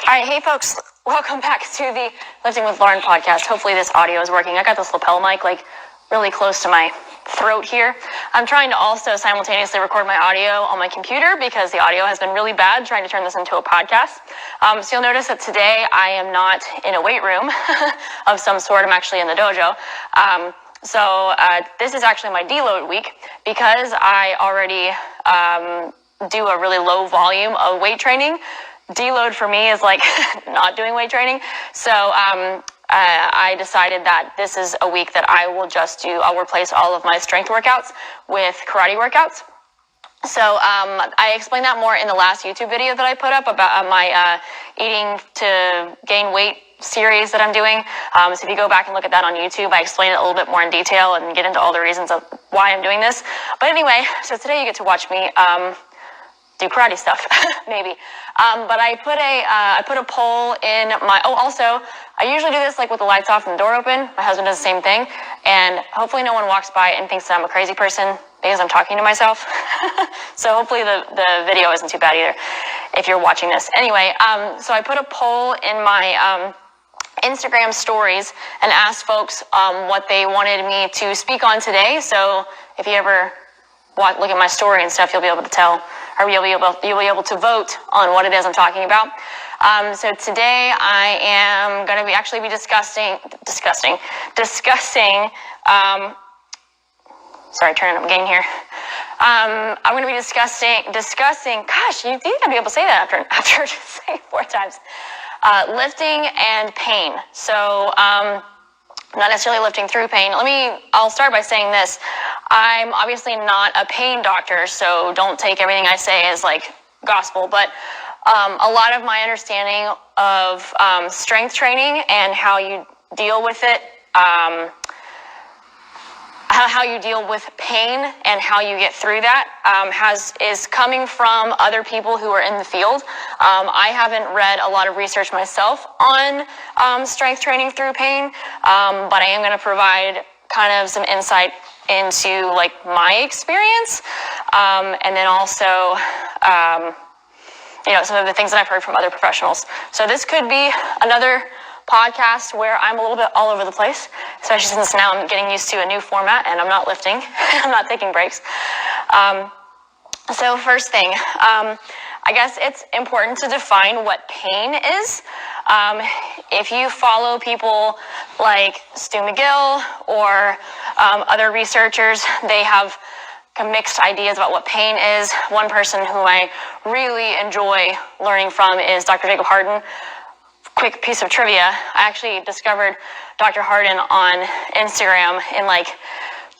All right, hey folks, welcome back to the Lifting with Lauren podcast. Hopefully this audio is working. I got this lapel mic like really close to my throat here. I'm trying to also simultaneously record my audio on my computer because the audio has been really bad trying to turn this into a podcast. So you'll notice that today I am not in a weight room of some sort. I'm actually in the dojo. So this is actually my deload week because I already do a really low volume of weight training. Deload for me is like not doing weight training. So I decided that this is a week that I'll replace all of my strength workouts with karate workouts. So I explained that more in the last YouTube video that I put up about my eating to gain weight series that I'm doing. So if you go back and look at that on YouTube, I explain it a little bit more in detail and get into all the reasons of why I'm doing this. But anyway, so today you get to watch me do karate stuff, maybe. But I put a poll in my, also, I usually do this like with the lights off and the door open. My husband does the same thing. And hopefully no one walks by and thinks that I'm a crazy person because I'm talking to myself. So hopefully the video isn't too bad either if you're watching this. Anyway, so I put a poll in my Instagram stories and asked folks what they wanted me to speak on today. So if you ever look at my story and stuff, you'll be able to tell, or you'll be able to vote on what it is I'm talking about. So today I am going to be discussing, sorry, turning up gain here. I'm going to be discussing, gosh, you think I'd be able to say that after saying it 4 times. Lifting and pain. So, not necessarily lifting through pain. I'll start by saying this. I'm obviously not a pain doctor, so don't take everything I say as like gospel, but a lot of my understanding of strength training and how you deal with it, how you deal with pain and how you get through that is coming from other people who are in the field. I haven't read a lot of research myself on strength training through pain, but I am going to provide kind of some insight into like my experience, and then also some of the things that I've heard from other professionals. So this could be another podcast where I'm a little bit all over the place, especially since now I'm getting used to a new format and I'm not lifting. I'm not taking breaks. So first thing, I guess it's important to define what pain is. If you follow people like Stu McGill or other researchers, they have mixed ideas about what pain is. One person who I really enjoy learning from is Dr. Jacob Harden. Quick piece of trivia, I actually discovered Dr. Harden on Instagram in like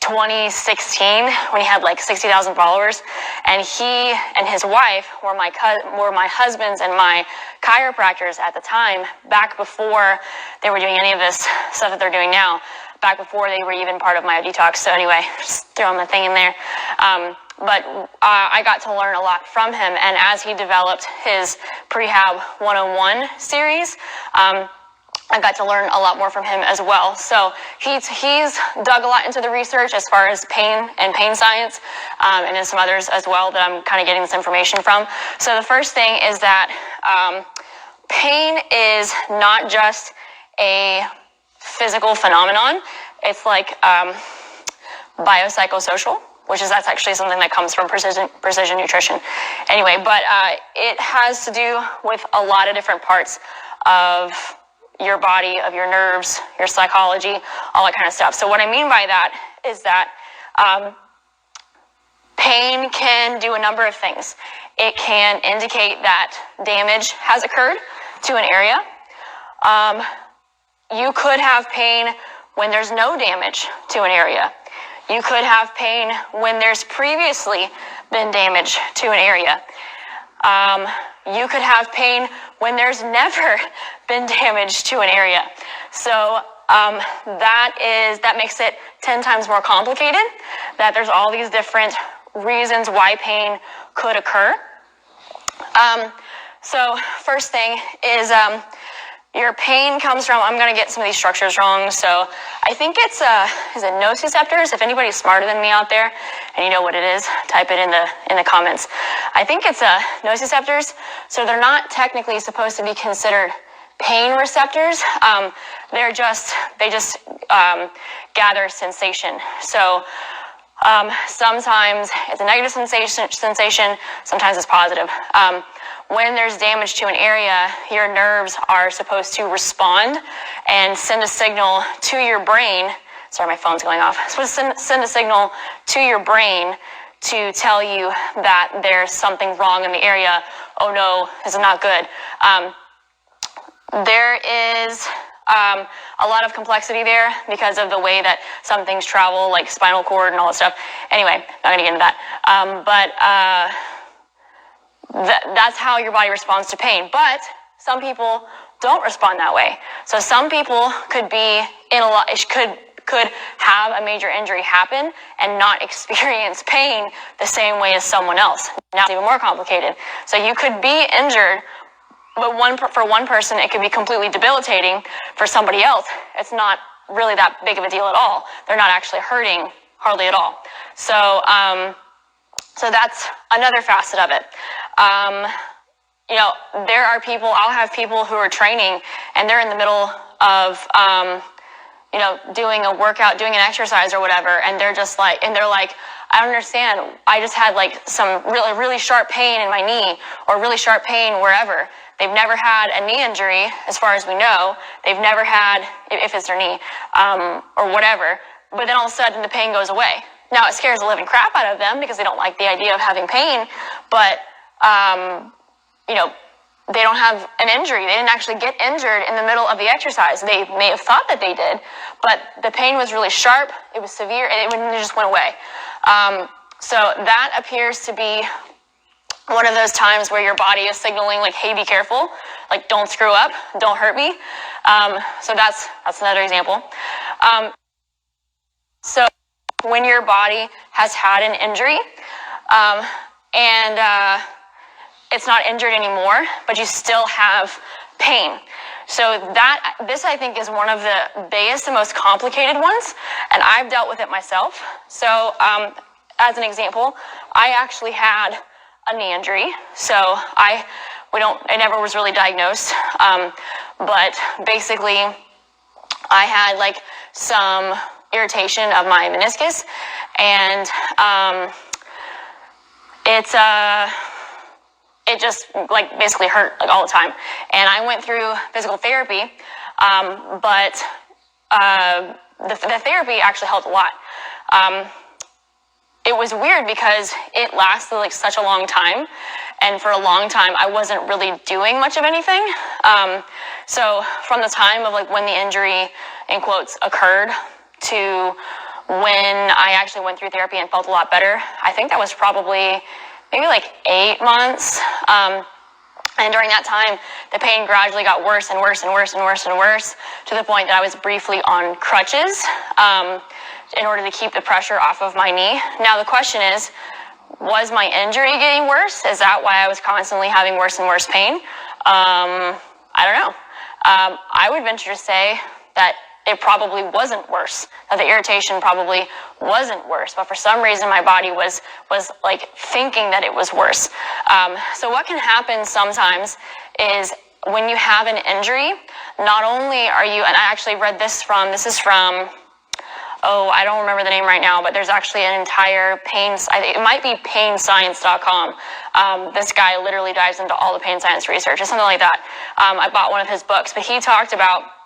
2016 when he had like 60,000 followers, and he and his wife were my husbands and my chiropractors at the time, back before they were doing any of this stuff that they're doing now, back before they were even part of my detox. So anyway, just throwing the thing in there. But I got to learn a lot from him, and as he developed his Prehab 101 series, I got to learn a lot more from him as well. So he's dug a lot into the research as far as pain and pain science, and then some others as well that I'm kind of getting this information from. So the first thing is that pain is not just a physical phenomenon. It's like biopsychosocial, that's actually something that comes from precision nutrition. Anyway, but it has to do with a lot of different parts of your body, of your nerves, your psychology, all that kind of stuff. So what I mean by that is that pain can do a number of things. It can indicate that damage has occurred to an area. You could have pain when there's no damage to an area. You could have pain when there's previously been damage to an area. You could have pain when there's never been damage to an area. So that makes it 10 times more complicated, that there's all these different reasons why pain could occur. So first thing is your pain comes from, I'm going to get some of these structures wrong, so I think it's, is it nociceptors? If anybody's smarter than me out there and you know what it is, type it in the comments. I think it's nociceptors, so they're not technically supposed to be considered pain receptors. They just gather sensation. So sometimes it's a negative sensation, sometimes it's positive. When there's damage to an area, your nerves are supposed to respond and send a signal to your brain. Sorry, my phone's going off. Supposed to send a signal to your brain to tell you that there's something wrong in the area. Oh no, this is not good. There is a lot of complexity there because of the way that some things travel, like spinal cord and all that stuff. Anyway, not gonna get into that. That's how your body responds to pain. But some people don't respond that way. So some people could be in could have a major injury happen and not experience pain the same way as someone else. Now it's even more complicated. So you could be injured, but for one person, it could be completely debilitating. For somebody else, it's not really that big of a deal at all. They're not actually hurting hardly at all. So, so that's another facet of it. You know, there are people, I'll have people who are training and they're in the middle of, you know, doing a workout, doing an exercise or whatever, and they're just like, I don't understand. I just had like some really, really sharp pain in my knee or really sharp pain wherever. They've never had a knee injury, as far as we know. They've never had, if it's their knee, or whatever. But then all of a sudden the pain goes away. Now it scares the living crap out of them because they don't like the idea of having pain. But, you know, they don't have an injury. They didn't actually get injured in the middle of the exercise. They may have thought that they did, but the pain was really sharp. It was severe, and it just went away. So that appears to be one of those times where your body is signaling like, hey, be careful, like don't screw up, don't hurt me. So that's another example. So when your body has had an injury, and it's not injured anymore, but you still have pain. So this I think is one of the biggest and most complicated ones, and I've dealt with it myself. So as an example, I actually had a knee injury. So it never was really diagnosed, but basically I had like some irritation of my meniscus, and it just like basically hurt like all the time. And I went through physical therapy, but the therapy actually helped a lot. It was weird because it lasted like such a long time, and for a long time I wasn't really doing much of anything. So from the time of like when the injury, in quotes, occurred to when I actually went through therapy and felt a lot better, I think that was probably maybe like 8 months. And during that time, the pain gradually got worse and worse and worse and worse and worse, to the point that I was briefly on crutches in order to keep the pressure off of my knee. Now the question is, was my injury getting worse? Is that why I was constantly having worse and worse pain? I don't know. I would venture to say that it probably wasn't worse, that the irritation probably wasn't worse, but for some reason my body was like thinking that it was worse. So what can happen sometimes is when you have an injury, not only are you, and I actually read this is from, I don't remember the name right now, but there's actually an entire it might be painscience.com. This guy literally dives into all the pain science research or something like that. I bought one of his books, but he talked about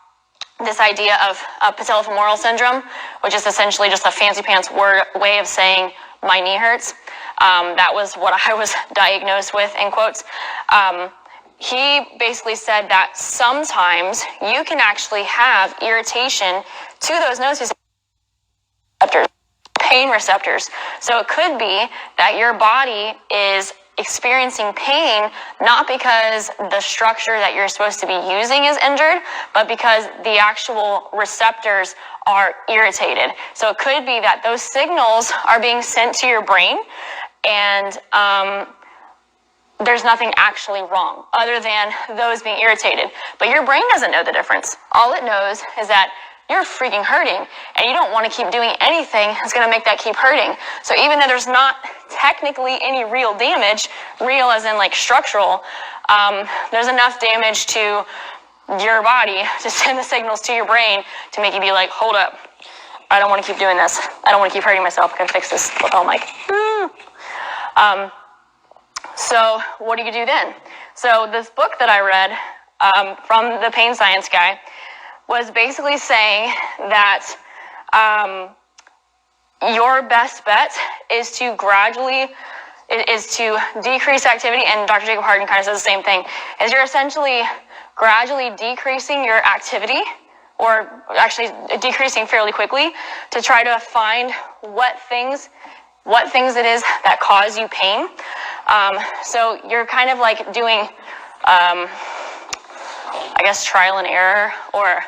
this idea of patellofemoral syndrome, which is essentially just a fancy pants way of saying my knee hurts. That was what I was diagnosed with, in quotes. He basically said that sometimes you can actually have irritation to those nociceptors, pain receptors. So it could be that your body is experiencing pain not because the structure that you're supposed to be using is injured, but because the actual receptors are irritated. So it could be that those signals are being sent to your brain, and there's nothing actually wrong other than those being irritated. But your brain doesn't know the difference. All it knows is that you're freaking hurting, and you don't want to keep doing anything that's going to make that keep hurting. So even though there's not technically any real damage, real as in like structural, there's enough damage to your body to send the signals to your brain to make you be like, hold up, I don't want to keep doing this. I don't want to keep hurting myself. I gotta fix this lapel mic. So what do you do then? So this book that I read from the pain science guy was basically saying that your best bet is to decrease activity, and Dr. Jacob Harden kind of says the same thing, is you're essentially gradually decreasing your activity, or actually decreasing fairly quickly, to try to find what things it is that cause you pain. So you're kind of like doing, I guess, trial and error, or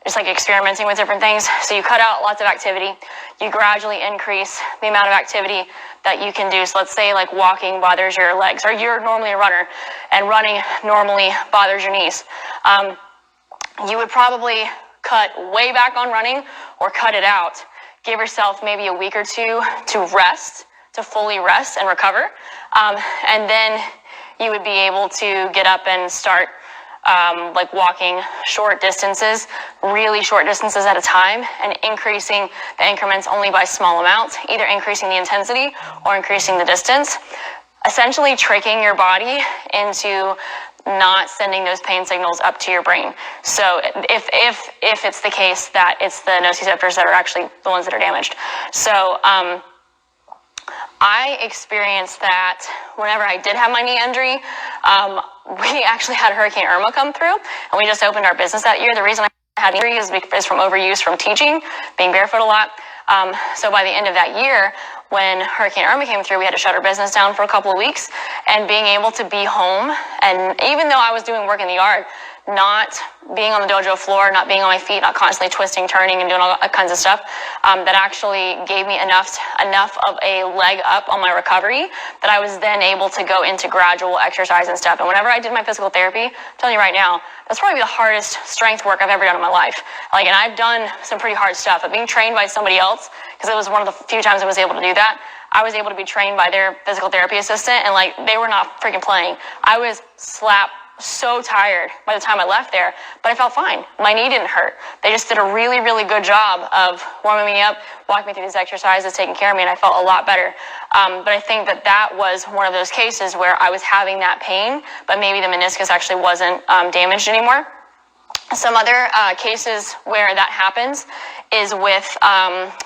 just like experimenting with different things. So you cut out lots of activity. You gradually increase the amount of activity that you can do. So let's say like walking bothers your legs, or you're normally a runner and running normally bothers your knees. You would probably cut way back on running or cut it out. Give yourself maybe a week or two to rest, to fully rest and recover. And then you would be able to get up and start like walking short distances, really short distances at a time, and increasing the increments only by small amounts, either increasing the intensity or increasing the distance, essentially tricking your body into not sending those pain signals up to your brain. So if it's the case that it's the nociceptors that are actually the ones that are damaged. So I experienced that whenever I did have my knee injury. We actually had Hurricane Irma come through, and we just opened our business that year. The reason I had injury is from overuse from teaching, being barefoot a lot. So by the end of that year, when Hurricane Irma came through, we had to shut our business down for a couple of weeks, and being able to be home, and even though I was doing work in the yard, not being on the dojo floor, not being on my feet, not constantly twisting, turning, and doing all kinds of stuff, that actually gave me enough of a leg up on my recovery that I was then able to go into gradual exercise and stuff. And whenever I did my physical therapy, I'm telling you right now, that's probably the hardest strength work I've ever done in my life. Like, and I've done some pretty hard stuff, but being trained by somebody else, because it was one of the few times I was able to do that, I was able to be trained by their physical therapy assistant, and like, they were not freaking playing. I was so tired by the time I left there, but I felt fine. My knee didn't hurt. They just did a really, really good job of warming me up, walking me through these exercises, taking care of me, and I felt a lot better. But I think that was one of those cases where I was having that pain, but maybe the meniscus actually wasn't damaged anymore. Some other cases where that happens is with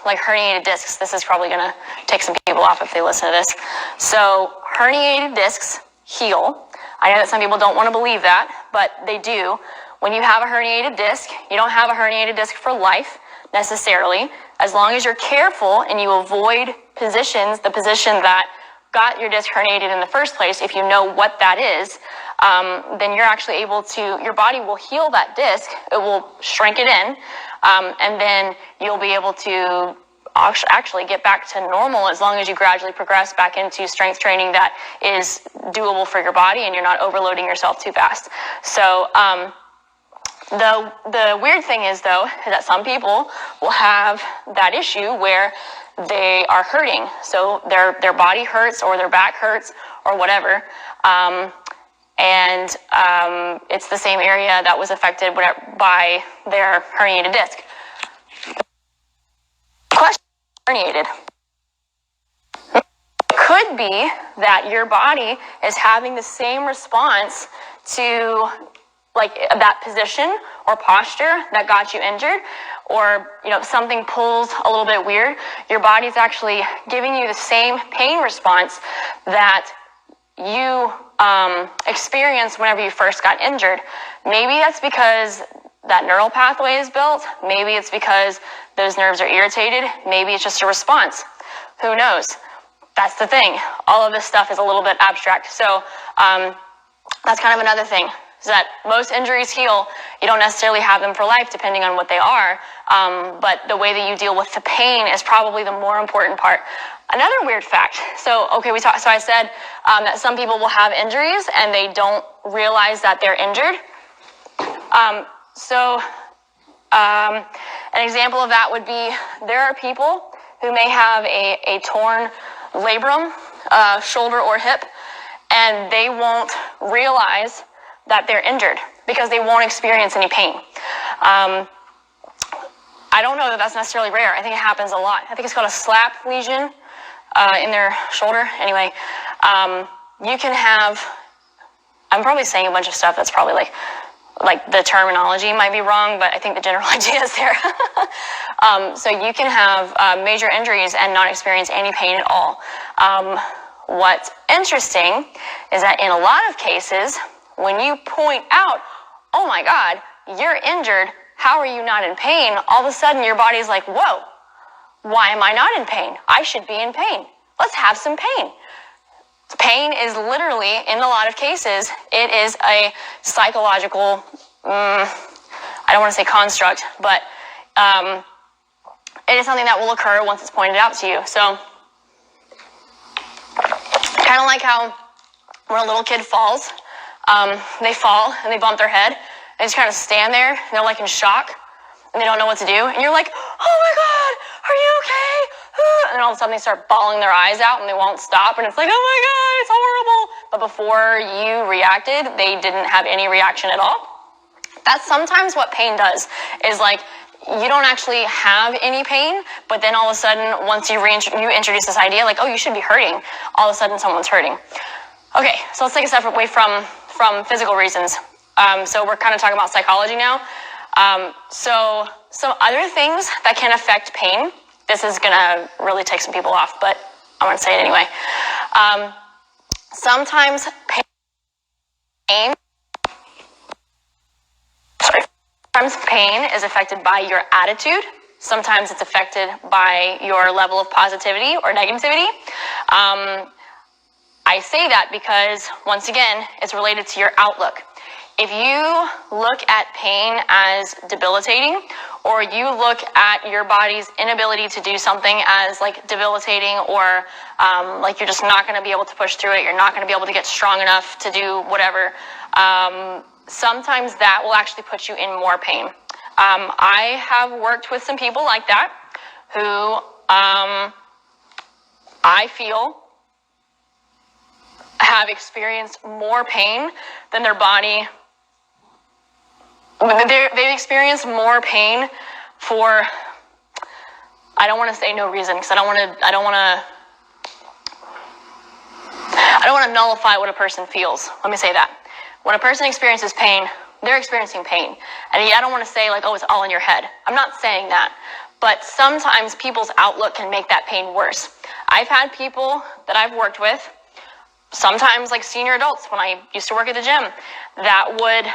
like herniated discs. This is probably going to take some people off if they listen to this. So herniated discs heal. I know that some people don't want to believe that, but they do. When you have a herniated disc, you don't have a herniated disc for life necessarily. As long as you're careful and you avoid the position that got your disc herniated in the first place, if you know what that is, then you're actually able to, your body will heal that disc, it will shrink it in, and then you'll be able to actually get back to normal as long as you gradually progress back into strength training that is doable for your body and you're not overloading yourself too fast. So the weird thing is, though, is that some people will have that issue where they are hurting. So their body hurts or their back hurts or whatever. And it's the same area that was affected by their herniated disc. Question: herniated. It could be that your body is having the same response to like that position or posture that got you injured, or something pulls a little bit weird. Your body's actually giving you the same pain response that you experienced whenever you first got injured. Maybe that's because that neural pathway is built. Maybe it's because those nerves are irritated. Maybe it's just a response. Who knows? That's the thing. All of this stuff is a little bit abstract. So that's kind of another thing. is that most injuries heal. You don't necessarily have them for life, depending on what they are. But the way that you deal with the pain is probably the more important part. Another weird fact. So I said that some people will have injuries and they don't realize that they're injured. An example of that would be there are people who may have a torn labrum, shoulder or hip, and they won't realize that they're injured because they won't experience any pain. I don't know that that's necessarily rare. I think it happens a lot. I think it's called a slap lesion in their shoulder. Anyway, you can have, I'm probably saying a bunch of stuff that's probably like the terminology might be wrong, but I think the general idea is there. So you can have major injuries and not experience any pain at all. What's interesting is that in a lot of cases, when you point out, oh my God, you're injured, how are you not in pain? All of a sudden your body's like, whoa, why am I not in pain? I should be in pain. Let's have some pain. Pain is literally, in a lot of cases, it is a psychological, I don't want to say construct, but it is something that will occur once it's pointed out to you. So, kind of like how when a little kid falls, they fall and they bump their head, and just kind of stand there, and they're like in shock, and they don't know what to do, and you're like, oh my God, are you okay? And then all of a sudden they start bawling their eyes out and they won't stop, and it's like, oh my God, it's horrible. But before you reacted, they didn't have any reaction at all. That's sometimes what pain does, is like, you don't actually have any pain, but then all of a sudden, once you introduce this idea, like, oh, you should be hurting, all of a sudden someone's hurting. Okay, so let's take a step away from physical reasons. So we're kind of talking about psychology now. So some other things that can affect pain, this is going to really take some people off, but I'm going to say it anyway. Sometimes pain is affected by your attitude. Sometimes it's affected by your level of positivity or negativity. I say that because, once again, it's related to your outlook. If you look at pain as debilitating, or you look at your body's inability to do something as like debilitating, or like you're just not going to be able to push through it, you're not going to be able to get strong enough to do whatever, sometimes that will actually put you in more pain. I have worked with some people like that who I feel have experienced more pain than their body. They've experienced more pain for, I don't want to say no reason, because I don't want to nullify what a person feels. Let me say that. When a person experiences pain, they're experiencing pain. And I don't want to say like, oh, it's all in your head. I'm not saying that. But sometimes people's outlook can make that pain worse. I've had people that I've worked with, sometimes like senior adults when I used to work at the gym, that would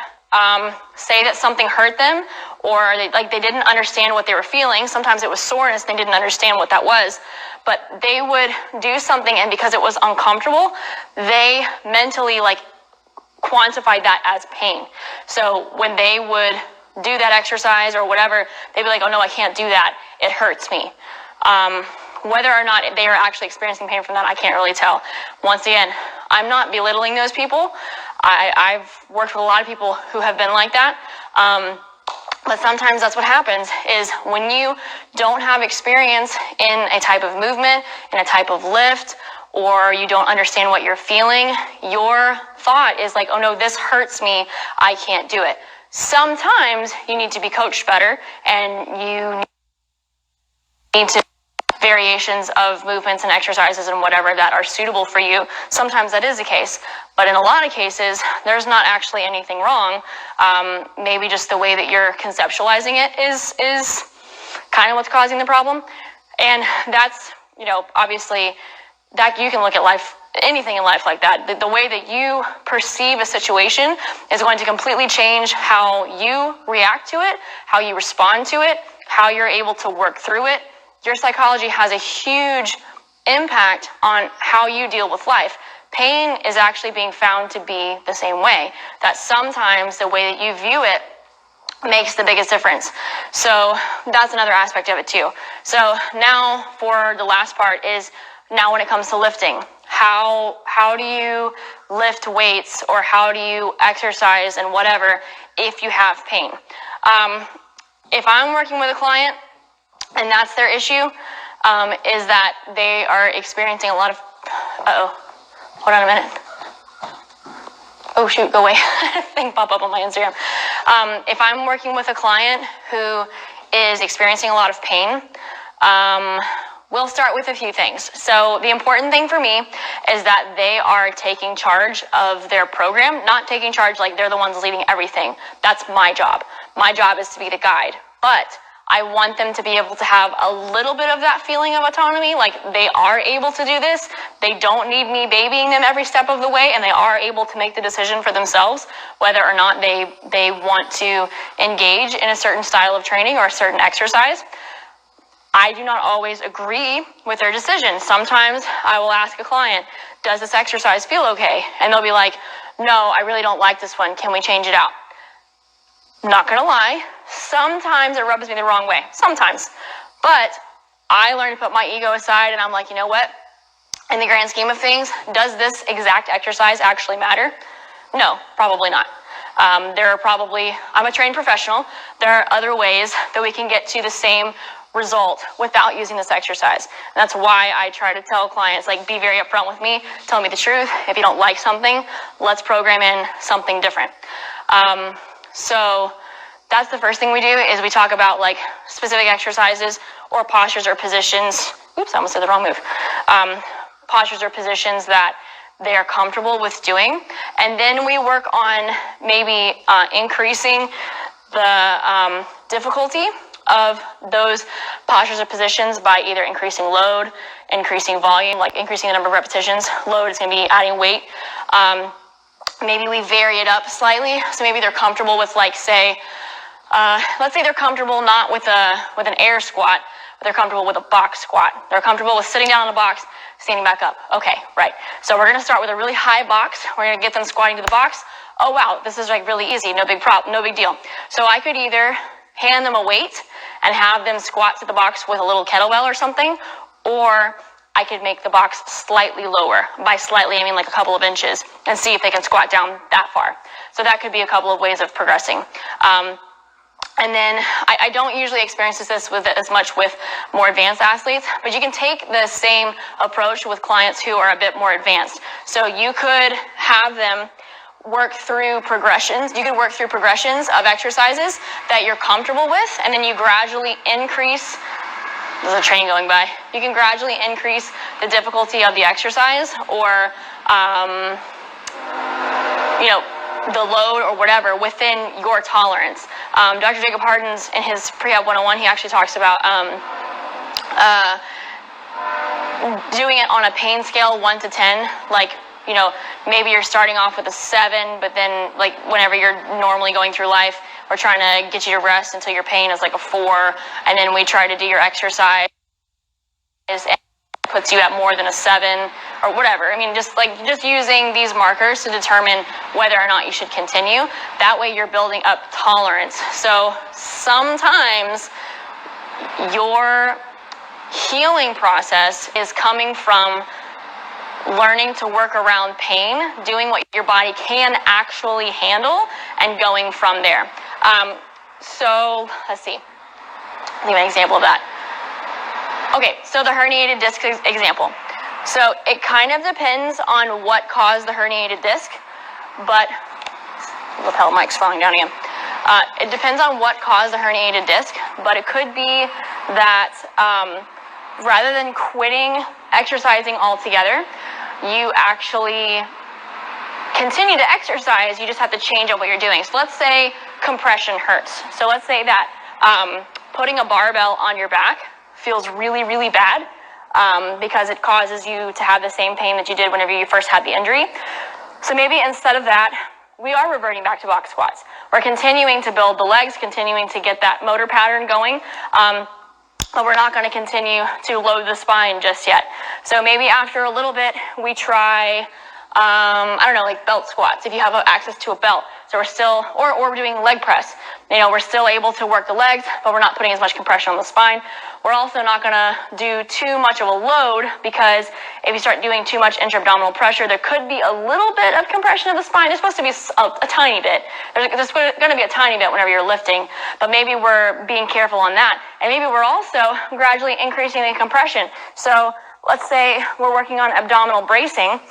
say that something hurt them, or they didn't understand what they were feeling. Sometimes it was soreness, they didn't understand what that was. But they would do something, and because it was uncomfortable, they mentally quantified that as pain. So when they would do that exercise or whatever, they'd be like, oh no, I can't do that. It hurts me. Whether or not they are actually experiencing pain from that, I can't really tell. Once again, I'm not belittling those people. I've worked with a lot of people who have been like that. But sometimes that's what happens, is when you don't have experience in a type of movement, in a type of lift, or you don't understand what you're feeling, your thought is like, oh no, this hurts me, I can't do it. Sometimes you need to be coached better, and you need to variations of movements and exercises and whatever that are suitable for you. Sometimes that is the case, but in a lot of cases, there's not actually anything wrong. Maybe just the way that you're conceptualizing it is kind of what's causing the problem. And that's, obviously, that you can look at life, anything in life like that. The way that you perceive a situation is going to completely change how you react to it, how you respond to it, how you're able to work through it. Your psychology has a huge impact on how you deal with life. pain is actually being found to be the same way. That sometimes the way that you view it makes the biggest difference. So that's another aspect of it too. So now for the last part is now when it comes to lifting, how do you lift weights or how do you exercise and whatever if you have pain? If I'm working with a client and that's their issue, is that they are experiencing a lot of, hold on a minute. Oh shoot, go away. Thing pop up on my Instagram. If I'm working with a client who is experiencing a lot of pain, we'll start with a few things. So the important thing for me is that they are taking charge of their program, not taking charge like they're the ones leading everything. That's my job. My job is to be the guide. But I want them to be able to have a little bit of that feeling of autonomy, like they are able to do this. They don't need me babying them every step of the way, and they are able to make the decision for themselves whether or not they want to engage in a certain style of training or a certain exercise. I do not always agree with their decision. Sometimes I will ask a client, does this exercise feel okay? And they'll be like, no, I really don't like this one. Can we change it out? Not gonna lie, sometimes it rubs me the wrong way. Sometimes. But I learned to put my ego aside and I'm like, you know what? In the grand scheme of things, does this exact exercise actually matter? No, probably not. I'm a trained professional. There are other ways that we can get to the same result without using this exercise. And that's why I try to tell clients, like, be very upfront with me, tell me the truth. If you don't like something, let's program in something different. So that's the first thing we do is we talk about like specific exercises or postures or positions. Oops, I almost said the wrong move. Postures or positions that they are comfortable with doing. And then we work on maybe increasing the difficulty of those postures or positions by either increasing load, increasing volume, like increasing the number of repetitions. Load is going to be adding weight. Maybe we vary it up slightly. So maybe they're comfortable with, like, say, let's say they're comfortable not with an air squat, but they're comfortable with a box squat. They're comfortable with sitting down in a box, standing back up. Okay, right. So we're going to start with a really high box. We're going to get them squatting to the box. Oh wow, this is like really easy. No big problem. No big deal. So I could either hand them a weight and have them squat to the box with a little kettlebell or something, or I could make the box slightly lower. By slightly, I mean like a couple of inches, and see if they can squat down that far. So that could be a couple of ways of progressing. And then I don't usually experience this with as much with more advanced athletes, but you can take the same approach with clients who are a bit more advanced. So you could have them work through progressions. You could work through progressions of exercises that you're comfortable with, and then you gradually increase. There's a train going by. You can gradually increase the difficulty of the exercise, or the load or whatever within your tolerance. Dr. Jacob Hardens in his Prehab 101, he actually talks about doing it on a pain scale 1 to 10, like, maybe you're starting off with a 7, but then like whenever you're normally going through life, we're trying to get you to rest until your pain is like a 4, and then we try to do your exercise and puts you at more than a 7 or whatever. I mean, just using these markers to determine whether or not you should continue. That way you're building up tolerance. So sometimes your healing process is coming from learning to work around pain, doing what your body can actually handle, and going from there. So let's see. I'll give an example of that. Okay, so the herniated disc example. So it kind of depends on what caused the herniated disc, but lapel mic's falling down again. It depends on what caused the herniated disc, but it could be that rather than quitting exercising altogether, you actually continue to exercise, you just have to change up what you're doing. So let's say compression hurts. So let's say that putting a barbell on your back feels really, really bad because it causes you to have the same pain that you did whenever you first had the injury. So maybe instead of that, we are reverting back to box squats. We're continuing to build the legs, continuing to get that motor pattern going, but we're not going to continue to load the spine just yet. So maybe after a little bit, we try I don't know, like belt squats, if you have access to a belt. So we're still, or we're doing leg press. We're still able to work the legs, but we're not putting as much compression on the spine. We're also not going to do too much of a load, because if you start doing too much intra-abdominal pressure, there could be a little bit of compression of the spine. It's supposed to be a tiny bit. There's going to be a tiny bit whenever you're lifting, but maybe we're being careful on that. And maybe we're also gradually increasing the compression. So let's say we're working on abdominal bracing.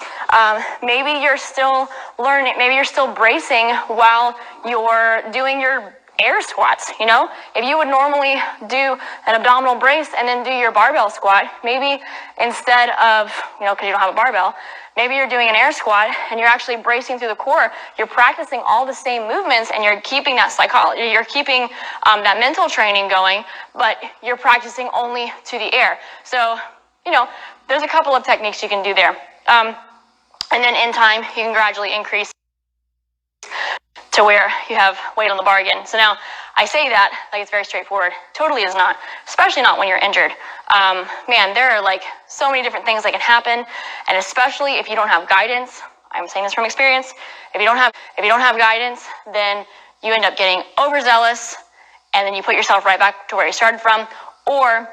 Maybe you're still learning, maybe you're still bracing while you're doing your air squats. If you would normally do an abdominal brace and then do your barbell squat, maybe instead of, because you don't have a barbell, maybe you're doing an air squat and you're actually bracing through the core. You're practicing all the same movements and you're keeping that psychology, you're keeping that mental training going, but you're practicing only to the air. So, there's a couple of techniques you can do there. And then in time, you can gradually increase to where you have weight on the bar again. So now I say that like it's very straightforward. Totally is not, especially not when you're injured. There are like so many different things that can happen, and especially if you don't have guidance. I'm saying this from experience. If you don't have guidance, then you end up getting overzealous, and then you put yourself right back to where you started from, or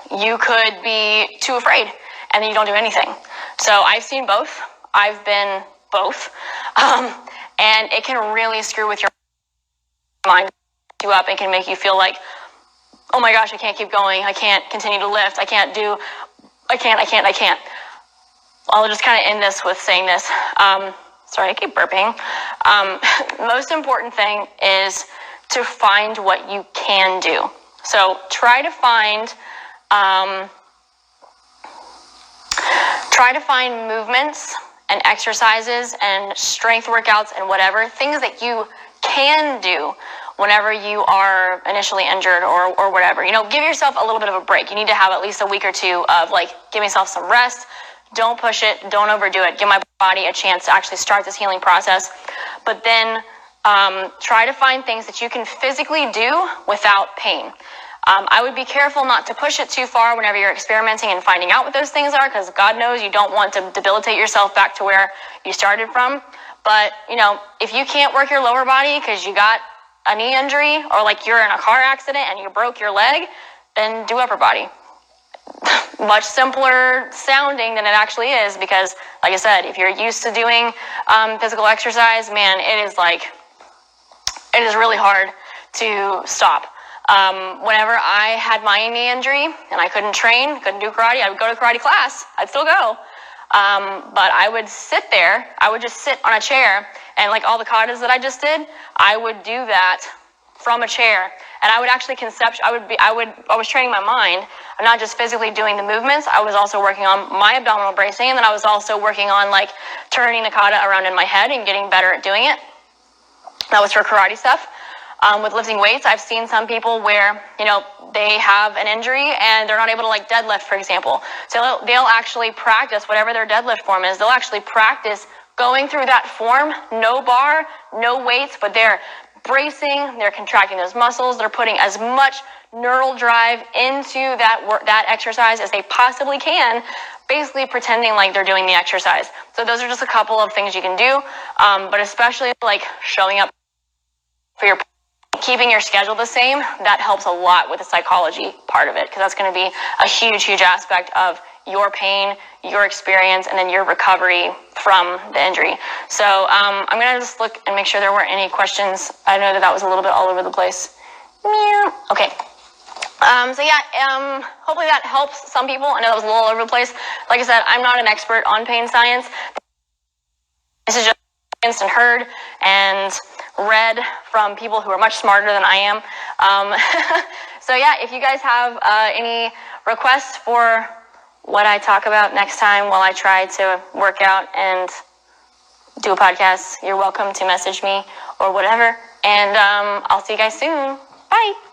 you could be too afraid and then you don't do anything. So I've seen both. I've been both. And it can really screw with your mind you up and can make you feel like, oh my gosh, I can't keep going. I can't continue to lift. I can't. I'll just kind of end this with saying this. Sorry, I keep burping. Most important thing is to find what you can do. So try to find movements and exercises and strength workouts and whatever, things that you can do whenever you are initially injured or whatever. Give yourself a little bit of a break. You need to have at least a week or two of give yourself some rest. Don't push it. Don't overdo it. Give my body a chance to actually start this healing process. But then try to find things that you can physically do without pain. I would be careful not to push it too far whenever you're experimenting and finding out what those things are, because God knows you don't want to debilitate yourself back to where you started from. But, if you can't work your lower body because you got a knee injury, or you're in a car accident and you broke your leg, then do upper body. Much simpler sounding than it actually is, because, like I said, if you're used to doing physical exercise, it is really hard to stop. Whenever I had my knee injury and I couldn't train, couldn't do karate, I would go to karate class. I'd still go. But I would sit there. I would just sit on a chair, and all the katas that I just did, I would do that from a chair. And I would actually I was training my mind. I'm not just physically doing the movements. I was also working on my abdominal bracing, and then I was also working on turning the kata around in my head and getting better at doing it. That was for karate stuff. With lifting weights, I've seen some people where, they have an injury and they're not able to deadlift, for example. So they'll actually practice whatever their deadlift form is. They'll actually practice going through that form, no bar, no weights, but they're bracing, they're contracting those muscles, they're putting as much neural drive into that exercise as they possibly can, basically pretending like they're doing the exercise. So those are just a couple of things you can do, but especially showing up for your keeping your schedule the same, that helps a lot with the psychology part of it, because that's going to be a huge, huge aspect of your pain, your experience, and then your recovery from the injury. So I'm going to just look and make sure there weren't any questions. I know that was a little bit all over the place. Okay. Hopefully that helps some people. I know that was a little all over the place. Like I said, I'm not an expert on pain science. This is just and heard and read from people who are much smarter than I am. If you guys have any requests for what I talk about next time while I try to work out and do a podcast, you're welcome to message me or whatever. And I'll see you guys soon. Bye.